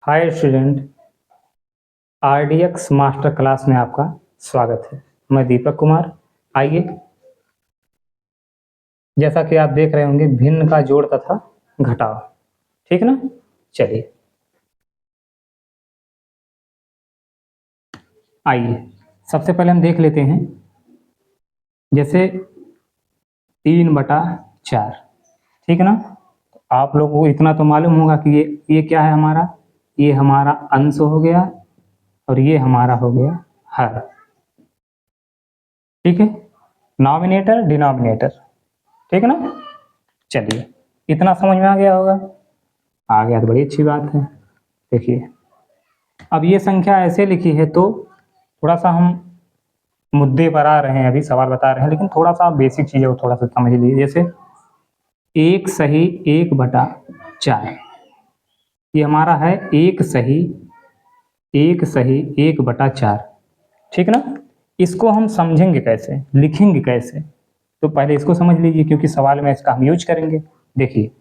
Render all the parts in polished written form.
Hi student, RDX master class में आपका स्वागत है। मैं दीपक कुमार। आइए, जैसा कि आप देख रहे होंगे, भिन्न का जोड़ तथा घटाव, ठीक ना। चलिए आइए, सबसे पहले हम देख लेते हैं। जैसे 3/4, ठीक है ना। आप लोगों को इतना तो मालूम होगा कि ये क्या है हमारा। ये हमारा अंश हो गया और ये हमारा हो गया हर, ठीक है। नॉमिनेटर डिनोमिनेटर, ठीक है ना। चलिए, इतना समझ में आ गया होगा। आ गया तो बड़ी अच्छी बात है। देखिए, अब ये संख्या ऐसे लिखी है तो थोड़ा सा हम मुद्दे पर आ रहे हैं, अभी सवाल बता रहे हैं, लेकिन थोड़ा सा बेसिक चीज़ है वो थोड़ा सा समझ लीजिए। जैसे 1/4, ये हमारा है 1/4, ठीक ना। इसको हम समझेंगे कैसे, लिखेंगे कैसे, तो पहले इसको समझ लीजिए, क्योंकि सवाल में इसका हम यूज करेंगे। देखिए,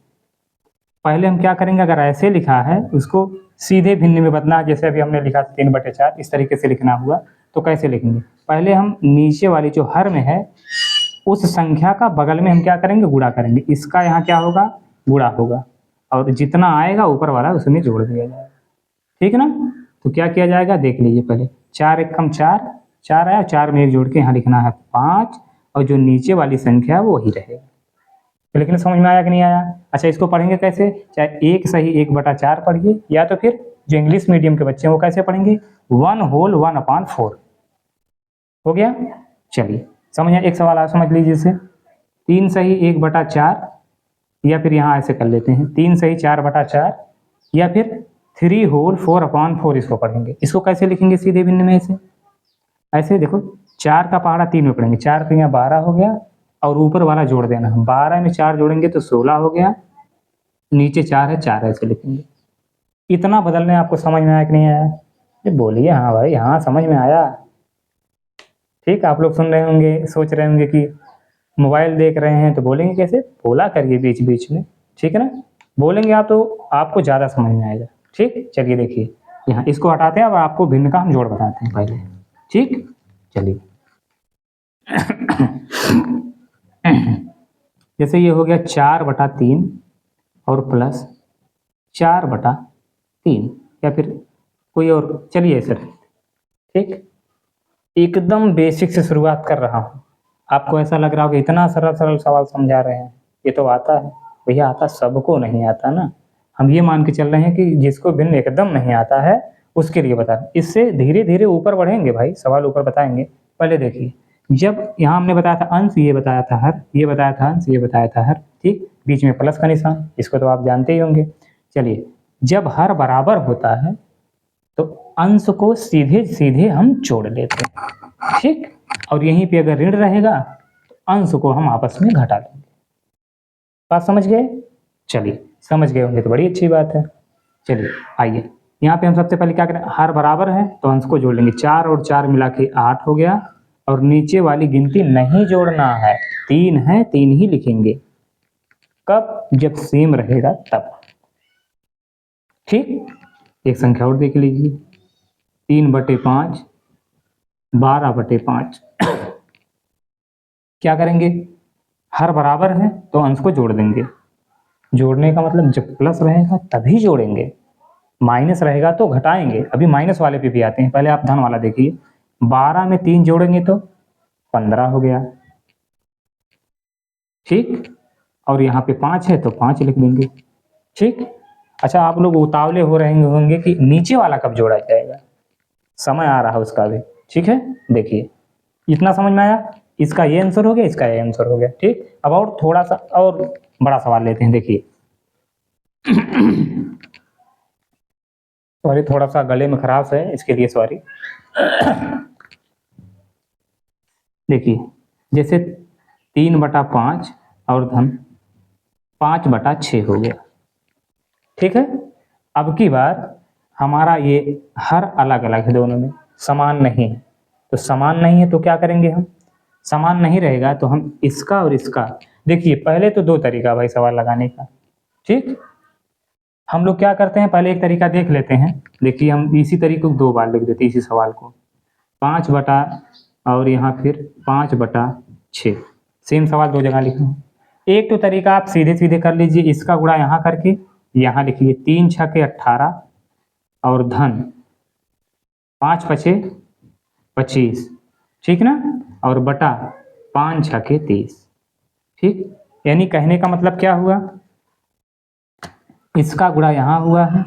पहले हम क्या करेंगे, अगर ऐसे लिखा है उसको सीधे भिन्न में बदलना। जैसे अभी हमने लिखा 3/4, इस तरीके से लिखना हुआ तो कैसे लिखेंगे। पहले हम नीचे वाली जो हर में है उस संख्या का बगल में हम क्या करेंगे, गुणा करेंगे। इसका यहाँ क्या होगा, गुणा होगा, और जितना आएगा ऊपर वाला उसमें जोड़ दिया जाएगा, ठीक है ना। तो क्या किया जाएगा, देख लीजिए। पहले 4 एकम 4, 4 आया, 4 में एक जोड़ के यहाँ लिखना है 5, और जो नीचे वाली संख्या है वो वही रहेगा। लेकिन समझ में आया कि नहीं आया। अच्छा, इसको पढ़ेंगे कैसे, चाहे 1/4 पढ़िए, या तो फिर जो इंग्लिश मीडियम के बच्चे हैं वो कैसे पढ़ेंगे, 1/4 हो गया। चलिए समझ, एक सवाल आप समझ लीजिए इसे। 3/1/4, या फिर यहाँ ऐसे कर लेते हैं 3/4/4, या फिर 3/4 इसको पढ़ेंगे। इसको कैसे लिखेंगे सीधे भिन्न में, ऐसे देखो, 4 का पहाड़ा 3 में पढ़ेंगे, 4 का 12 हो गया, और ऊपर वाला जोड़ देना। 12 में 4 जोड़ेंगे तो 16 हो गया, नीचे 4 है, 4 ऐसे लिखेंगे। इतना बदलने आपको समझ में आया कि नहीं आया, ये बोलिए। हाँ भाई, हाँ समझ में आया। ठीक, आप लोग सुन रहे होंगे, सोच रहे होंगे कि मोबाइल देख रहे हैं तो बोलेंगे कैसे, बोला करिए बीच बीच में, ठीक है ना। बोलेंगे आप तो आपको ज़्यादा समझ में आएगा। ठीक, चलिए देखिए, यहाँ इसको हटाते हैं और आपको भिन्न का हम जोड़ बताते हैं पहले। ठीक, चलिए। जैसे ये हो गया 4/3 और प्लस 4/3, या फिर कोई और, चलिए सर। ठीक, एकदम बेसिक से शुरुआत कर रहा हूँ। आपको ऐसा लग रहा होगा इतना सरल सरल सवाल समझा रहे हैं, ये तो आता है। भैया आता सबको नहीं आता ना। हम ये मान के चल रहे हैं कि जिसको भिन्न एकदम नहीं आता है उसके लिए बता रहे हैं। इससे धीरे धीरे ऊपर बढ़ेंगे भाई, सवाल ऊपर बताएंगे। पहले देखिए, जब यहाँ हमने बताया था अंश, ये बताया था हर, ये बताया था अंश, ये बताया था हर, ठीक। बीच में प्लस का निशान, इसको तो आप जानते ही होंगे। चलिए, जब हर बराबर होता है तो अंश को सीधे सीधे हम जोड़ लेते हैं, ठीक। और यहीं पे अगर ऋण रहेगा तो अंश को हम आपस में घटा लेंगे। बात समझ गए। चलिए, समझ गए होंगे तो बड़ी अच्छी बात है। चलिए आइए, यहाँ पे हम सबसे पहले क्या करें, हर बराबर है तो अंश को जोड़ लेंगे। 4 और 4 मिला के 8 हो गया, और नीचे वाली गिनती नहीं जोड़ना है, 3 है, 3 ही लिखेंगे। कब, जब सेम रहेगा तब। ठीक, एक संख्या और देख लीजिए, 3/5, 12/5। क्या करेंगे, हर बराबर है तो अंश को जोड़ देंगे। जोड़ने का मतलब जब प्लस रहेगा तभी जोड़ेंगे, माइनस रहेगा तो घटाएंगे। अभी माइनस वाले पे भी आते हैं, पहले आप धन वाला देखिए। 12 में 3 जोड़ेंगे तो 15 हो गया, ठीक। और यहाँ पे 5 है तो 5 लिख देंगे, ठीक। अच्छा, आप लोग उतावले हो रहे होंगे कि नीचे वाला कब जोड़ा जाएगा, समय आ रहा है उसका भी, ठीक है। देखिए, इतना समझ में आया, इसका ये आंसर हो गया, इसका ये आंसर हो गया, ठीक। अब और थोड़ा सा और बड़ा सवाल लेते हैं। देखिए, सॉरी, थोड़ा सा गले में खराश है, इसके लिए सॉरी। देखिए, जैसे 3/5 और धन 5/6 हो गया, ठीक है। अब की बार हमारा ये हर अलग अलग है, दोनों में समान नहीं है। तो समान नहीं है तो क्या करेंगे हम, समान नहीं रहेगा तो हम इसका और इसका, देखिए पहले तो 2 तरीका भाई सवाल लगाने का, ठीक। हम लोग क्या करते हैं, पहले एक तरीका देख लेते हैं। देखिए हम इसी तरीके को 2 बार लिख देते हैं, इसी सवाल को 5 बटा और यहाँ फिर 5 बटा 6, सेम सवाल 2 जगह लिखा है। एक तो तरीका आप सीधे सीधे कर लीजिए, इसका गुणा यहाँ करके यहाँ लिखिए 3 छके 18 और धन 5 पचे 25, ठीक ना, और बटा 5 छके 30, ठीक। यानी कहने का मतलब क्या हुआ, इसका गुणा यहाँ हुआ है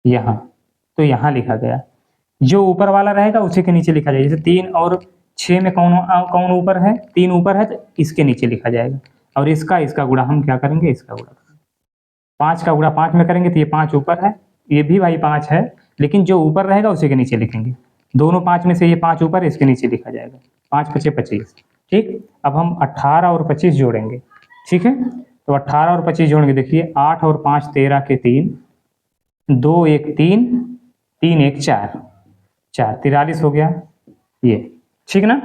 यहाँ, तो यहाँ लिखा गया, जो ऊपर वाला रहेगा उसी के नीचे लिखा जाएगा। जैसे 3 और 6 में कौन ऊपर है, 3 ऊपर है, तो इसके नीचे लिखा जाएगा। और इसका गुणा हम क्या करेंगे, इसका गुणा 5 का गुणा 5 में करेंगे तो ये 5 ऊपर है, ये भी भाई 5 है, लेकिन जो ऊपर रहेगा उसी के नीचे लिखेंगे। दोनों 5 में से ये 5 ऊपर, इसके नीचे लिखा जाएगा। 5 पचे 25, ठीक। अब हम 18 और 25 जोड़ेंगे, ठीक है। तो 18 और 25 जोड़ेंगे, देखिए 8 और 5 13 के 3, 2 1 3, 3 1 4, 43 हो गया ये, ठीक ना।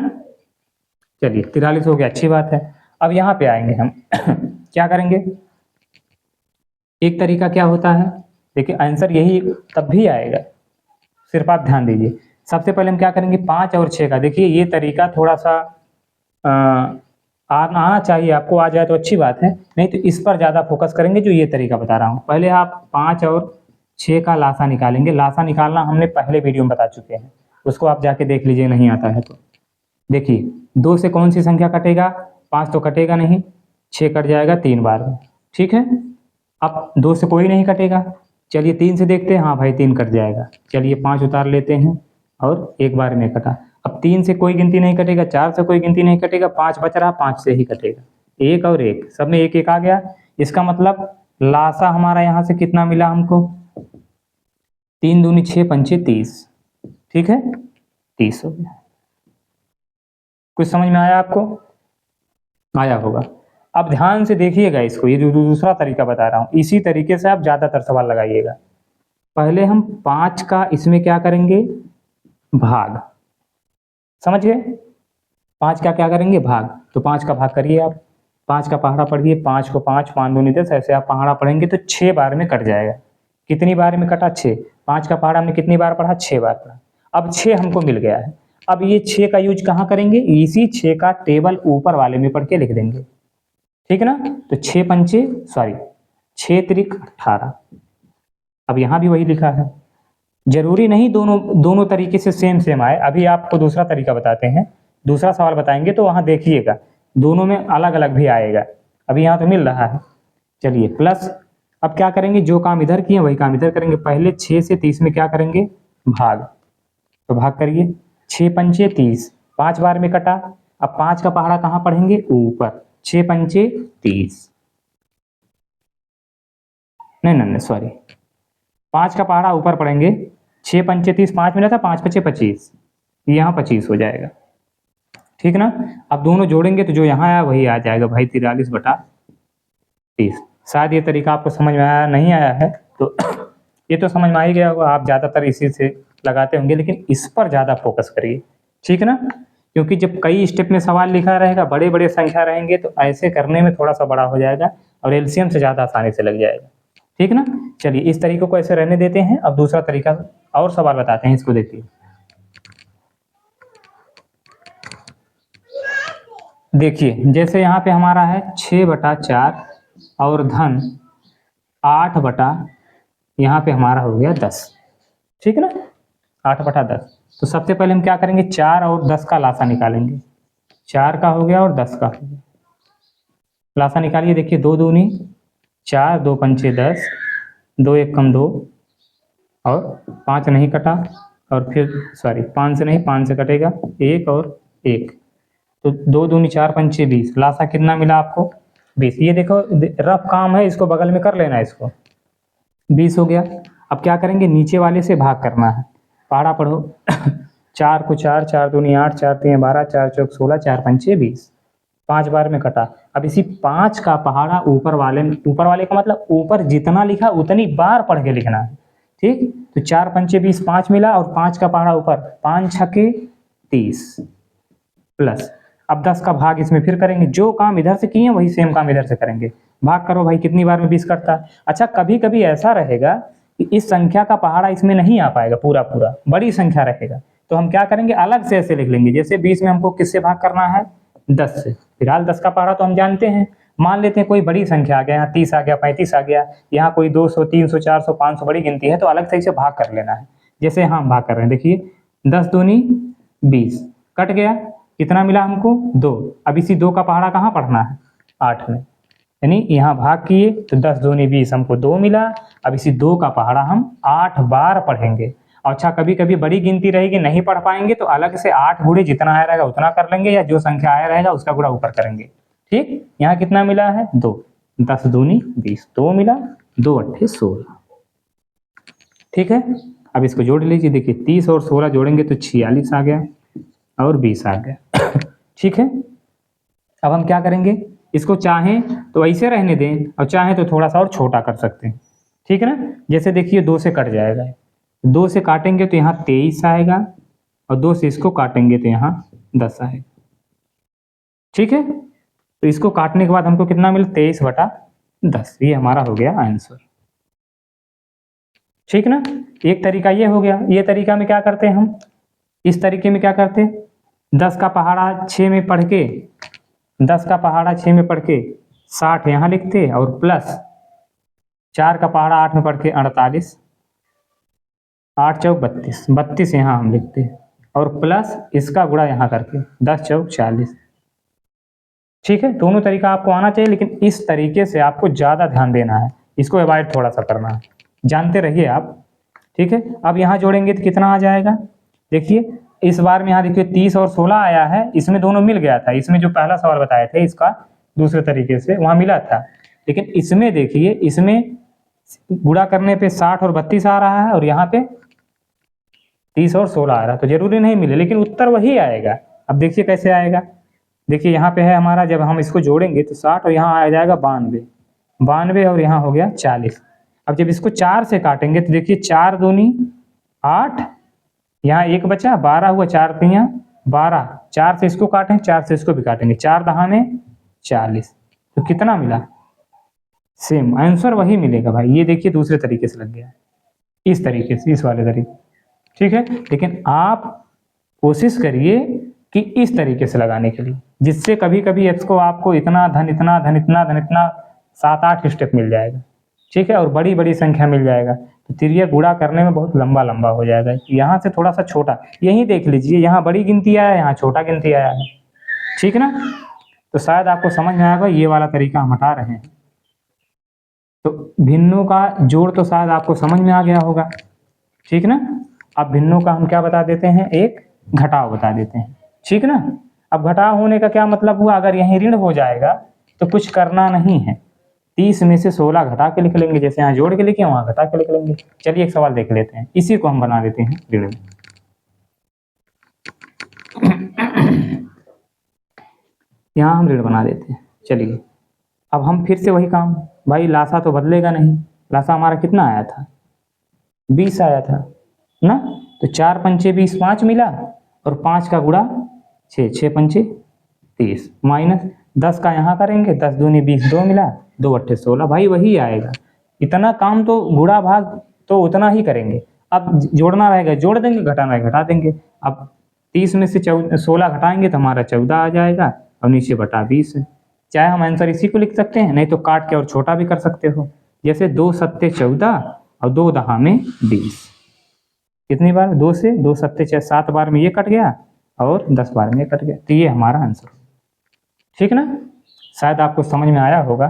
चलिए 43 हो गया, अच्छी बात है। अब यहाँ पे आएंगे हम क्या करेंगे, एक तरीका क्या होता है, देखिए आंसर यही तब भी आएगा, सिर्फ आप ध्यान दीजिए। सबसे पहले हम क्या करेंगे, 5 और 6 का, देखिए ये तरीका थोड़ा सा आना चाहिए, आपको आ जाए तो अच्छी बात है, नहीं तो इस पर ज़्यादा फोकस करेंगे जो ये तरीका बता रहा हूँ। पहले आप 5 और 6 का लासा निकालेंगे। लासा निकालना हमने पहले वीडियो में बता चुके हैं, उसको आप जाके देख लीजिए, नहीं आता है तो। देखिए 2 से कौन सी संख्या कटेगा, 5 तो कटेगा नहीं, 6 कट जाएगा 3 बार में, ठीक है। अब 2 से कोई नहीं कटेगा, चलिए 3 से देखते हैं, हाँ भाई 3 कट जाएगा, चलिए 5 उतार लेते हैं और एक बार में कटा। अब 3 से कोई गिनती नहीं कटेगा, 4 से कोई गिनती नहीं कटेगा, 5 बच रहा, 5 से ही कटेगा, 1 और 1, सब में 1 1 आ गया। इसका मतलब लासा हमारा यहाँ से कितना मिला हमको, 3 दूनी 6 पंचे 30, ठीक है, 30 हो गया। कुछ समझ में आया आपको, आया होगा। अब ध्यान से देखिएगा इसको, ये जो दूसरा तरीका बता रहा हूँ, इसी तरीके से आप ज़्यादातर सवाल लगाइएगा। पहले हम 5 का इसमें क्या करेंगे, भाग, समझ गए। 5 का क्या करेंगे, भाग, तो 5 का भाग करिए आप, 5 का पहाड़ा पढ़िए, 5 को 5 5 दूनी 10, ऐसे आप पहाड़ा पढ़ेंगे तो 6 बार में कट जाएगा। कितनी बार में कटा, 6। 5 का पहाड़ा हमने कितनी बार पढ़ा, 6 बार पढ़ा। अब 6 हमको मिल गया है। अब ये 6 का यूज कहाँ करेंगे, इसी 6 का टेबल ऊपर वाले में पढ़ के लिख देंगे, ठीक है ना। तो 6 त्रिक 18। अब यहाँ भी वही लिखा है, जरूरी नहीं दोनों तरीके से सेम आए। अभी आपको दूसरा तरीका बताते हैं, दूसरा सवाल बताएंगे तो वहाँ देखिएगा दोनों में अलग अलग भी आएगा। अभी यहाँ तो मिल रहा है, चलिए प्लस। अब क्या करेंगे, जो काम इधर किए वही काम इधर करेंगे। पहले 6 से 30 में क्या करेंगे, भाग, तो भाग करिए, 6 पंचे 30, 5 बार में कटा। अब 5 का पहाड़ा कहाँ पढ़ेंगे, ऊपर, 6 पंचे 30, नहीं सॉरी, 5 का पहाड़ा ऊपर पढ़ेंगे, 6 पंचे 30, 5 मिला था, 5 पचे 25, यहाँ 25 हो जाएगा, ठीक ना। अब दोनों जोड़ेंगे तो जो यहाँ आया वही आ जाएगा भाई, 43 बटा 30। शायद ये तरीका आपको समझ में आया, नहीं आया है तो ये तो समझ में आ ही गया होगा, आप ज़्यादातर इसी से लगाते होंगे, लेकिन इस पर ज़्यादा फोकस करिए, ठीक है ना। क्योंकि जब कई स्टेप में सवाल लिखा रहेगा, बड़े बड़े संख्या रहेंगे, तो ऐसे करने में थोड़ा सा बड़ा हो जाएगा और एलसीएम से ज़्यादा आसानी से लग जाएगा, ठीक ना। चलिए इस तरीके को ऐसे रहने देते हैं। अब दूसरा तरीका और सवाल बताते हैं, इसको देखिए। देखिए जैसे यहाँ पे हमारा है 6 बटा 4 और धन 8 बटा, यहाँ पे हमारा हो गया 10, ठीक है ना, 8 बटा 10। तो सबसे पहले हम क्या करेंगे, 4 और 10 का लासा निकालेंगे। 4 का हो गया और 10 का हो गया, लासा निकालिए। देखिए 2 दूनी 4, 2 पंचे 10, 2 1 कम 2 और 5 नहीं कटा, और फिर सॉरी 5 से नहीं, 5 से कटेगा 1 और 1, तो 2 दूनी 4 पंचे 20। लासा कितना मिला आपको, 20। ये देखो रफ काम है, इसको बगल में कर लेना, इसको 20 हो गया। अब क्या करेंगे, नीचे वाले से भाग करना है, पहाड़ा पढ़ो 4 को 4, 4 दूनी 8, 4 3 12, 4 चौक 16, 4 पंचे 20, 5 बार में कटा। अब इसी 5 का पहाड़ा ऊपर वाले का मतलब ऊपर जितना लिखा उतनी बार पढ़ के लिखना है, ठीक। तो 4 पंचे 20, 5 मिला, और 5 का पहाड़ा ऊपर, 5 छके 30 प्लस। अब 10 का भाग इसमें फिर करेंगे, जो काम इधर से किए हैं वही सेम काम इधर से करेंगे। भाग करो भाई, कितनी बार में 20 करता है। अच्छा कभी कभी ऐसा रहेगा कि इस संख्या का पहाड़ा इसमें नहीं आ पाएगा पूरा पूरा, बड़ी संख्या रहेगा, तो हम क्या करेंगे, अलग से ऐसे लिख लेंगे। जैसे 20 में हमको किससे भाग करना है, 10 से। फिलहाल 10 का पहाड़ा तो हम जानते हैं। मान लेते हैं कोई बड़ी संख्या आ गया, यहाँ 30 आ गया, 35 आ गया, यहाँ कोई 200 300 400 500 बड़ी गिनती है, तो अलग से इसे भाग कर लेना है। जैसे हम भाग कर रहे हैं, देखिए 10 दूनी 20, कट गया, कितना मिला हमको 2। अब इसी 2 का पहाड़ा कहाँ पढ़ना है, 8 में, यानी यहाँ भाग किए तो 10 दूनी 20 हमको 2 मिला। अब इसी 2 का पहाड़ा हम 8 बार पढ़ेंगे। और अच्छा कभी कभी बड़ी गिनती रहेगी, नहीं पढ़ पाएंगे तो अलग से 8 गुणे जितना आया रहेगा उतना कर लेंगे, या जो संख्या आया रहेगा उसका गुणा ऊपर करेंगे। ठीक, यहाँ कितना मिला है 2, 10 दूनी 20, 2 मिला, 2 अट्ठे 16। ठीक है, अब इसको जोड़ लीजिए, देखिए 30 और 16 जोड़ेंगे तो 46 आ गया और 20 आ गया। ठीक है, अब हम क्या करेंगे, इसको चाहें तो ऐसे रहने दें और चाहें तो थोड़ा सा और छोटा कर सकते हैं। ठीक है ना, जैसे देखिए 2 से कट जाएगा, 2 से काटेंगे तो यहाँ 23 आएगा और 2 से इसको काटेंगे तो यहाँ 10 आएगा। ठीक है, तो इसको काटने के बाद हमको कितना मिला, 23/10, ये हमारा हो गया आंसर। ठीक ना, एक तरीका ये हो गया। ये तरीका में क्या करते हैं हम, इस तरीके में क्या करते हैं, 10 का पहाड़ा 6 में पढ़ के, 10 का पहाड़ा 6 में पढ़ के 60 यहाँ लिखते, और प्लस 4 का पहाड़ा 8 में पढ़ के 48, 8 चौक 32, 32 यहाँ हम लिखते, और प्लस इसका गुणा यहाँ करके 10 चौक 40। ठीक है, दोनों तरीका आपको आना चाहिए, लेकिन इस तरीके से आपको ज़्यादा ध्यान देना है, इसको अवॉइड थोड़ा सा करना है, जानते रहिए आप। ठीक है, अब यहाँ जोड़ेंगे तो कितना आ जाएगा, देखिए इस बार में यहाँ देखिए 30 और 16 आया है, इसमें दोनों मिल गया था, इसमें जो पहला सवाल बताए थे इसका दूसरे तरीके से वहाँ मिला था, लेकिन इसमें देखिए इसमें गुणा करने पे 60 और 32 आ रहा है और यहाँ पे 30 और 16 आ रहा है, तो जरूरी नहीं मिले, लेकिन उत्तर वही आएगा। अब देखिए कैसे आएगा, देखिए यहाँ पे है हमारा, जब हम इसको जोड़ेंगे तो 60 और यहाँ आ जाएगा 92 और यहाँ हो गया 40। अब जब इसको 4 से काटेंगे तो देखिए 4 दूनी 8, यहाँ 1 बचा, 12 हुआ, 4 तियाँ 12, 4 से इसको काटें, 4 से इसको भी काटेंगे, 4 दहाने 40, तो कितना मिला, सेम आंसर वही मिलेगा भाई। ये देखिए दूसरे तरीके से लग गया, इस तरीके से, इस वाले तरीके। ठीक है, लेकिन आप कोशिश करिए कि इस तरीके से लगाने के लिए, जिससे कभी कभी इसको आपको इतना धन इतना धन इतना धन इतना 7-8 स्टेप मिल जाएगा। ठीक है, और बड़ी बड़ी संख्या मिल जाएगा, तो तिरिया गुणा करने में बहुत लंबा लंबा हो जाएगा। यहाँ से थोड़ा सा छोटा, यही देख लीजिए, यहाँ बड़ी गिनती आया है, यहाँ छोटा गिनती आया है। ठीक ना, तो शायद आपको समझ में आएगा, ये वाला तरीका हम हटा रहे हैं। तो भिन्नों का जोड़ तो शायद आपको समझ में आ गया होगा। ठीक ना, अब भिन्नों का हम क्या बता देते हैं, एक घटाव बता देते हैं। ठीक ना, अब घटाव होने का क्या मतलब हुआ, अगर यहीं ऋण हो जाएगा तो कुछ करना नहीं है, 30 में से 16 घटा के लिख लेंगे, जैसे यहाँ जोड़ के लिखे वहाँ घटा के लिख लेंगे। चलिए एक सवाल देख लेते हैं, इसी को हम बना देते हैं ऋण में। यहाँ हम ऋण बना देते हैं। चलिए अब हम फिर से वही काम, भाई लासा तो बदलेगा नहीं, लासा हमारा कितना आया था, 20 आया था ना, तो 4 पंचे 20, 5 मिला, और 5 का गुणा 6, 6 पंचे 30, माइनस 10 का यहाँ करेंगे, 10 दूनी 20, 2 मिला, 2 अट्ठे 16, भाई वही आएगा। इतना काम तो गुणा भाग तो उतना ही करेंगे, अब जोड़ना रहेगा जोड़ देंगे, घटाना रहेगा घटा देंगे। अब 30 में से 16 घटाएंगे तो हमारा 14 आ जाएगा, और नीचे बटा 20 है। चाहे हम आंसर इसी को लिख सकते हैं, नहीं तो काट के और छोटा भी कर सकते हो, जैसे 2 सत्ते 14 और 2 दहा में 20, कितनी बार, 2 से 2 सत्ते 7 बार में ये कट गया और 10 बार में ये कट गया, तो ये हमारा आंसर। ठीक ना, शायद आपको समझ में आया होगा।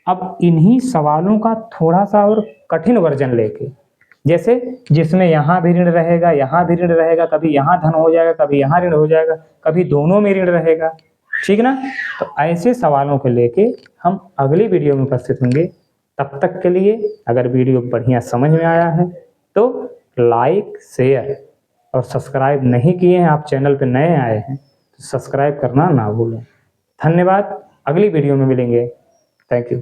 अब इन्हीं सवालों का थोड़ा सा और कठिन वर्जन लेके, जैसे जिसमें यहाँ भी ऋण रहेगा, यहाँ भी ऋण रहेगा, कभी यहाँ धन हो जाएगा, कभी यहाँ ऋण हो जाएगा, कभी दोनों में ऋण रहेगा। ठीक ना, तो ऐसे सवालों को लेके हम अगली वीडियो में उपस्थित होंगे। तब तक के लिए अगर वीडियो बढ़िया समझ में आया है तो लाइक, शेयर और सब्सक्राइब नहीं किए हैं, आप चैनल पर नए आए हैं तो सब्सक्राइब करना ना भूलें। धन्यवाद, अगली वीडियो में मिलेंगे। Thank you.